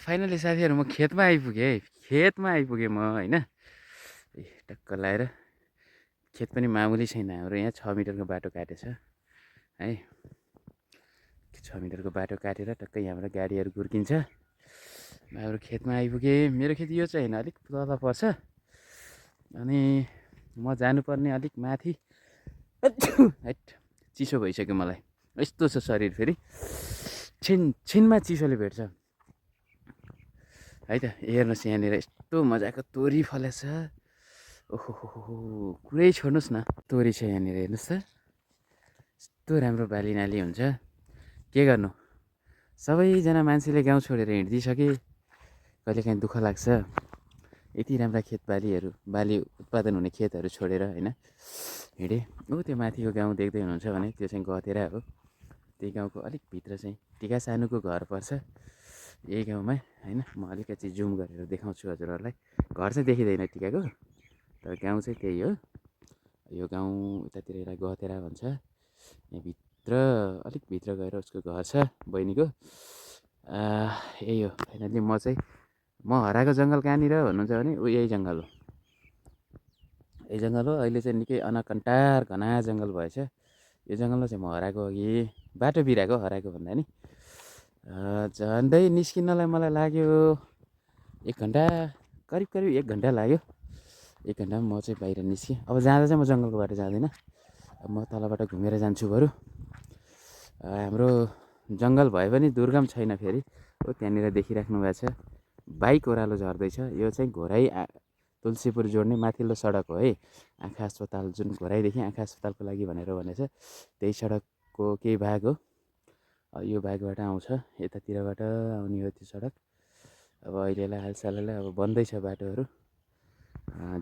Finally साथीहरू म खेतमा आइपुगेँ है। खेतमा आइपुगेँ म होइन। टक्क लाएर खेत पनि मामुली छैन, हाम्रो यहाँ 6 मिटरको बाटो काटेछ है। 6 मिटरको बाटो काटेर टक्क यहाँबाट गाडीहरू गुर्किन्छ। हाम्रो खेतमा आइपुगेँ। मेरो खेत यो चाहिँ होइन, अलिक तल पर्छ अनि म जानुपर्ने अलिक माथि। हैट, चिसो भइसक्यो मलाई। यस्तो छ शरीर फेरि, छिनमा चिसोले भेट्छ है त। हेर्नुहोस् यहाँनिर यस्तो मजाको तोरी फलेछ। ओहो कुरै छोड्नुहोस् न। तोरी छ यहाँनिर, हेर्नुहोस् त यस्तो राम्रो बाली नाली हुन्छ। के गर्नु, सबैजना मान्छेले गाउँ छोडेर हिँडिदिइसके। कहिलेकाहीँ दुःख लाग्छ यति राम्रा खेतबालीहरू, बाली उत्पादन हुने खेतहरू छोडेर होइन हिँडेँ। त्यो माथिको गाउँ देख्दै हुनुहुन्छ भने त्यो चाहिँ गतेरा हो। त्यही गाउँको अलिक भित्र चाहिँ टिका सानुको घर पर्छ यही गाउँमा होइन। म अलिकति जुम गरेर देखाउँछु हजुरहरूलाई। घर चाहिँ देखिँदैन टिकाको, तर गाउँ चाहिँ त्यही हो। यो गाउँ उतातिर यसलाई गतेरा भन्छ। यहाँभित्र अलिक भित्र गएर उसको घर छ, बहिनीको। यही हो फाइनली। म हराएको जङ्गल कहाँनिर भन्नुहुन्छ भने यही जङ्गल हो। यही जङ्गल हो। अहिले चाहिँ निकै अनकन्टार घना जङ्गल भएछ। यो जङ्गलमा चाहिँ म हराएको अघि बाटो बिराएको, हराएको भन्दा नि झन्डै निस्किनलाई मलाई लाग्यो 1 घन्टा, करिब 1 घन्टा लाग्यो। 1 घन्टामा म चाहिँ बाहिर निस्केँ। अब जाँदा चाहिँ म जङ्गलको बाटो जाँदिनँ, अब म तलबाट घुमेर जान्छु बरु। हाम्रो जङ्गल भए पनि दुर्गम छैन फेरि। हो त्यहाँनिर देखिराख्नु भएको छ बाइक ओह्रालो झर्दैछ। यो चाहिँ घोराइ तुलसीपुर जोड्ने माथिल्लो सडक हो है। आँखा अस्पताल, जुन घोराइदेखि आँखा अस्पतालको लागि भनेर भनेछ, त्यही सडकको केही भाग हो। यो भागबाट आउँछ, यतातिरबाट आउने हो त्यो सडक। अब अहिलेलाई हालसाललाई अब बन्दै छ बाटोहरू।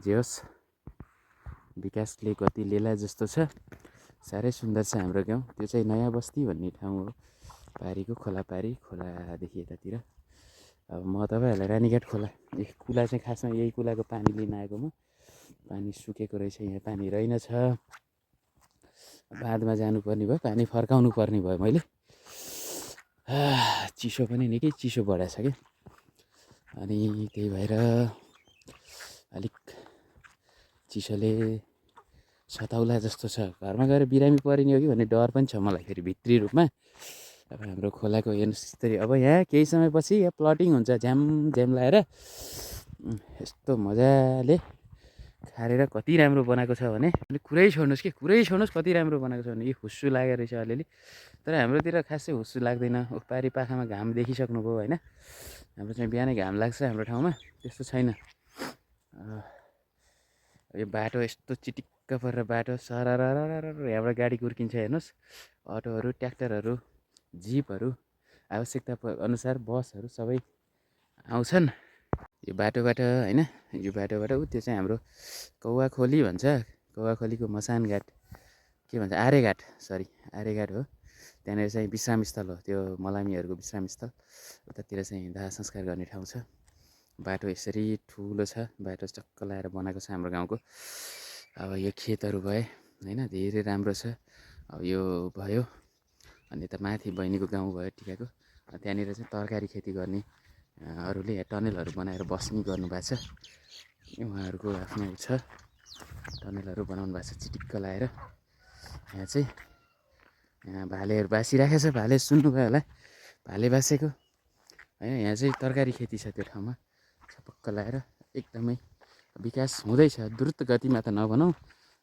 जे होस्, विकासले गति लिएला जस्तो छ। साह्रै सुन्दर छ हाम्रो गाउँ। त्यो चाहिँ नयाँ बस्ती भन्ने ठाउँ हो, पारीको खोलापारी, खोलादेखि यतातिर। अब म तपाईँहरूलाई रानीघाट खोला, कुला चाहिँ खासमा यही कुलाको पानी लिन आएको म। पानी सुकेको रहेछ, यहाँ पानी रहेनछ। बाँधमा जानुपर्ने भयो, पानी फर्काउनु पर्ने भयो मैले। चिसो पनि निकै चिसो बढाएछ क्या, अनि त्यही भएर अलिक चिसोले सताउला जस्तो छ। घरमा गएर बिरामी परिने हो कि भन्ने डर पनि छ मलाई फेरि भित्री रूपमा। अब हाम्रो खोलाको हेर्नुहोस् यसरी। अब यहाँ केही समयपछि यहाँ प्लटिङ हुन्छ, झ्याम लाएर यस्तो मजाले खारेर कति राम्रो बनाएको छ भने कुरै छोड्नुहोस् कि, कुरै छोड्नुहोस् कति राम्रो बनाएको छ भने। यो हुस्सु लागेको रहेछ अलिअलि, तर हाम्रोतिर खासै हुस्सु लाग्दैन। पारी पाखामा घाम देखिसक्नुभयो होइन। हाम्रो चाहिँ बिहानै घाम लाग्छ, हाम्रो ठाउँमा त्यस्तो छैन। यो बाटो यस्तो चिटिक्क परेर बाटो सररररर यहाँबाट गाडी गुर्किन्छ हेर्नुहोस्। अटोहरू, ट्र्याक्टरहरू, जिपहरू, आवश्यकता अनुसार बसहरू सबै आउँछन् यो बाटोबाट होइन। यो बाटोबाट त्यो चाहिँ हाम्रो कौवाखोली भन्छ। कौवाखोलीको मसान घाट, के भन्छ, आर्यघाट, सरी आर्यघाट हो। त्यहाँनिर चाहिँ विश्रामस्थल हो, त्यो मलामीहरूको विश्रामस्थल। उतातिर चाहिँ दाह संस्कार गर्ने ठाउँ छ। बाटो यसरी ठुलो छ, बाटो चक्क लाएर बनाएको छ हाम्रो गाउँको। अब यो खेतहरू भए होइन, धेरै राम्रो छ। अब यो भयो, अनि त माथि बहिनीको गाउँ भयो टिकाको। त्यहाँनिर चाहिँ तरकारी खेती गर्ने अरूले टनेलहरू बनाएर बस्ने गर्नुभएको छ। उहाँहरूको आफ्नो छ, टनेलहरू बनाउनु भएको छ चिटिक्क लाएर। यहाँ चाहिँ भालेहरू बासिराखेको छ। भाले सुन्नुभयो होला, भाले बासेको होइन। यहाँ चाहिँ तरकारी खेती छ त्यो ठाउँमा, छपक्क लाएर एकदमै विकास हुँदैछ। द्रुत गतिमा त नभनौँ,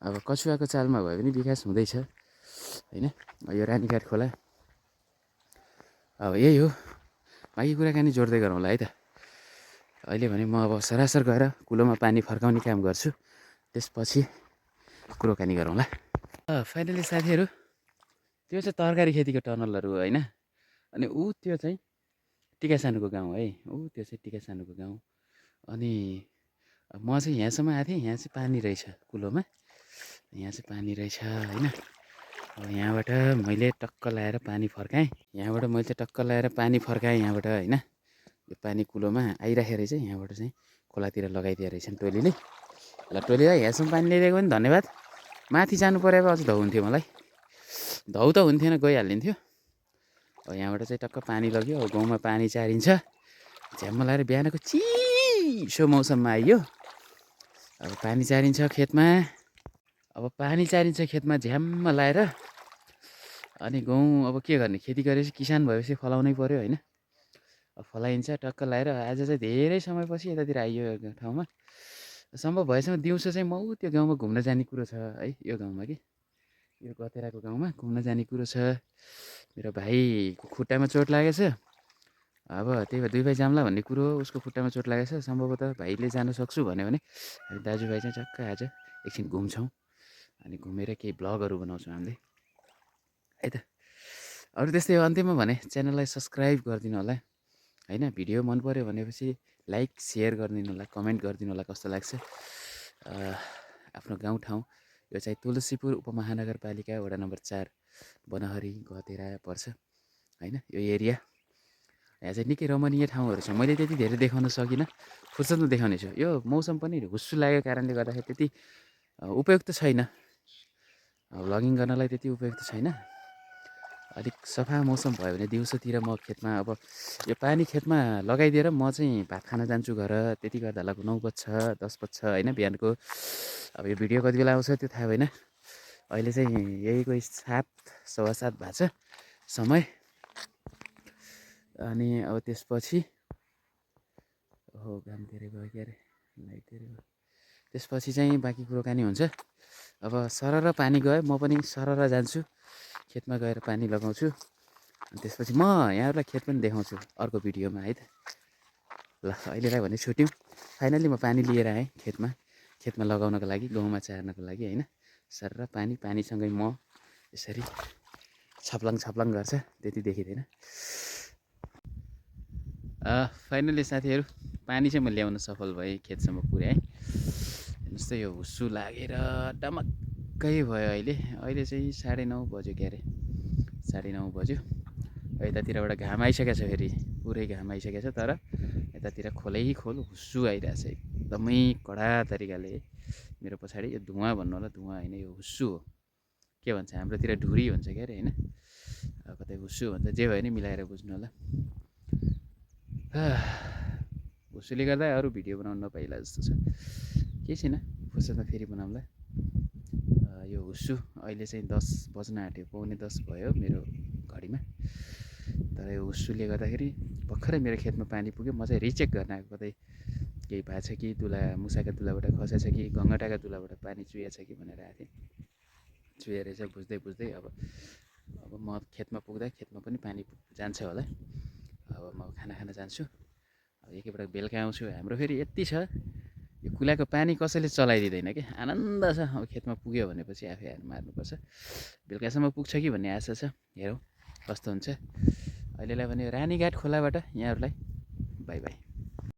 अब कछुवाको चालमा भए पनि विकास हुँदैछ होइन। यो रानीघाट खोला, अब यही हो। बाँकी कुराकानी जोड्दै गरौँला है त। अहिले भने म अब सरासर गएर कुलोमा पानी फर्काउने काम गर्छु, त्यसपछि कुराकानी गरौँला। फाइनली साथीहरू, त्यो चाहिँ तरकारी खेतीको टनलहरू होइन। अनि त्यो चाहिँ टिका सानुको गाउँ है। त्यो चाहिँ टिका सानुको गाउँ। अनि म चाहिँ यहाँसम्म आएको थिएँ, यहाँ चाहिँ पानी रहेछ कुलोमा, यहाँ चाहिँ पानी रहेछ होइन। अब यहाँबाट मैले टक्क लाएर पानी फर्काएँ, यहाँबाट होइन। यो पानी कुलोमा आइराखेको रहेछ, यहाँबाट चाहिँ खोलातिर लगाइदिएको रहेछन् टोलीले। ल टोलीलाई यहाँसम्म पानी ल्याइदिएको पनि धन्यवाद। माथि जानु पऱ्यो भए अझ धौ हुन्थ्यो मलाई, धौ त हुन्थेन, गइहालिन्थ्यो। अब यहाँबाट चाहिँ टक्क पानी लग्यो। अब गाउँमा पानी चारिन्छ, झ्याम्म लाएर बिहानको चिसो मौसममा आइयो। अब पानी चारिन्छ खेतमा, झ्याम्म लाएर। अनि गहुँ अब के गर्ने, खेती गरेपछि किसान भएपछि फलाउनै पर्यो होइन। फलाइन्छ टक्क लाएर। आज चाहिँ धेरै समयपछि यतातिर आइयो यो ठाउँमा। सम्भव भएसम्म दिउँसो चाहिँ म त्यो गाउँमा घुम्न जाने कुरो छ है। यो गाउँमा कि यो गतेराको गाउँमा घुम्न जाने कुरो छ। मेरो भाइको खुट्टामा चोट लागेछ। अब त्यही भएर 2 भाइ जाम्ला भन्ने कुरो हो। उसको खुट्टामा चोट लागेछ। सम्भवतः भाइले जान सक्छु भन्यो भने हामी दाजुभाइ चाहिँ चक्क आज एकछिन घुम्छौँ। अनि घुमेर केही भ्लगहरू बनाउँछौँ हामीले है त। अरू त्यस्तै हो। अन्त्यमा भने च्यानललाई सब्सक्राइब गरिदिनु होला होइन। भिडियो मन पऱ्यो भनेपछि लाइक सेयर गरिदिनु होला, कमेन्ट गरिदिनु होला कस्तो लाग्छ। आफ्नो गाउँठाउँ यो चाहिँ तुलसीपुर उपमहानगरपालिका वडा नम्बर 4 बनहरी गतेरा पर्छ होइन। यो एरिया यहाँ चाहिँ निकै रमणीय ठाउँहरू छ। मैले त्यति धेरै देखाउन सकिनँ, फुर्सदमा देखाउने छु। यो मौसम पनि हुस्सु लागेको कारणले गर्दाखेरि त्यति उपयुक्त छैन, भ्लगिङ गर्नलाई त्यति उपयुक्त छैन। अलिक सफा मौसम भयो भने दिउँसोतिर म खेतमा, अब यो पानी खेतमा लगाइदिएर म चाहिँ भात खान जान्छु घर। त्यति गर्दा लगभग 9 बज्छ 10 बज्छ होइन बिहानको। अब यो भिडियो कति बेला आउँछ त्यो थाहा भएन। अहिले चाहिँ यही कोही 7 सवा 7 भएको छ समय। अनि अब त्यसपछि घाम धेरै भयो के अरे, लाइट धेरै भयो। त्यसपछि चाहिँ बाँकी कुरोकानी हुन्छ। अब सरर पानी गयो, म पनि सरर जान्छु खेतमा गएर पानी लगाउँछु। अनि त्यसपछि म यहाँहरूलाई खेत पनि देखाउँछु अर्को भिडियोमा है त। ल अहिलेलाई भने छुट्यौँ। फाइनल्ली म पानी लिएर आएँ खेतमा लगाउनको लागि, गहुँमा चार्नको लागि होइन। सरर पानीसँगै म यसरी छप्लङ गर्छ, त्यति देखिँदैन। फाइनली साथीहरू पानी चाहिँ म ल्याउन सफल भएँ, खेतसम्म पुर्याएँ। हेर्नुहोस् त यो हुस्सु लागेर डमक्कै भयो। अहिले चाहिँ 9:30 बज्यो के अरे, 9:30 बज्यो। यतातिरबाट घाम आइसकेको छ, फेरि पुरै घाम आइसकेको छ। तर यतातिर खोलै खोल हुस्सु आइरहेछ एकदमै कडा तरिकाले। मेरो पछाडि यो धुवाँ भन्नु होला, धुवाँ होइन यो हुस्सु हो। के भन्छ हाम्रोतिर ढुरी भन्छ के अरे होइन, कतै हुस्सु भन्छ। जे भयो नि मिलाएर बुझ्नु होला। हुस्सुले गर्दा अरू भिडियो बनाउनु नपाइला जस्तो छ। केही छैन, फुर्सदमा फेरि बनाउँला। यो हुस्सु अहिले चाहिँ 10 बज्न आँट्यो, 9:45 भयो मेरो घडीमा। तर यो हुस्सुले गर्दाखेरि भर्खरै मेरो खेतमा पानी पुग्यो। म चाहिँ रिचेक गर्न आएको, कतै केही भएको छ कि, मुसाका तुलाबाट खसेछ कि, गङ्गटाका तुलाबाट पानी चुहेछ कि भनेर आएको थिएँ। चुहेर चाहिँ बुझ्दै अब म खेतमा पुग्दा खेतमा पनि पानी जान्छ होला। अब म खाना खान जान्छु। अब एकैपटक बेलुका आउँछु। हाम्रो फेरि यति छ, यो कुलाको पानी कसैले चलाइदिँदैन कि, आनन्द छ। अब खेतमा पुग्यो भनेपछि आफै हात मार्नुपर्छ। बेलुकासम्म पुग्छ कि भन्ने आशा छ, हेरौँ कस्तो हुन्छ। अहिलेलाई भने रानीघाट खोलाबाट यहाँहरूलाई बाई बाई।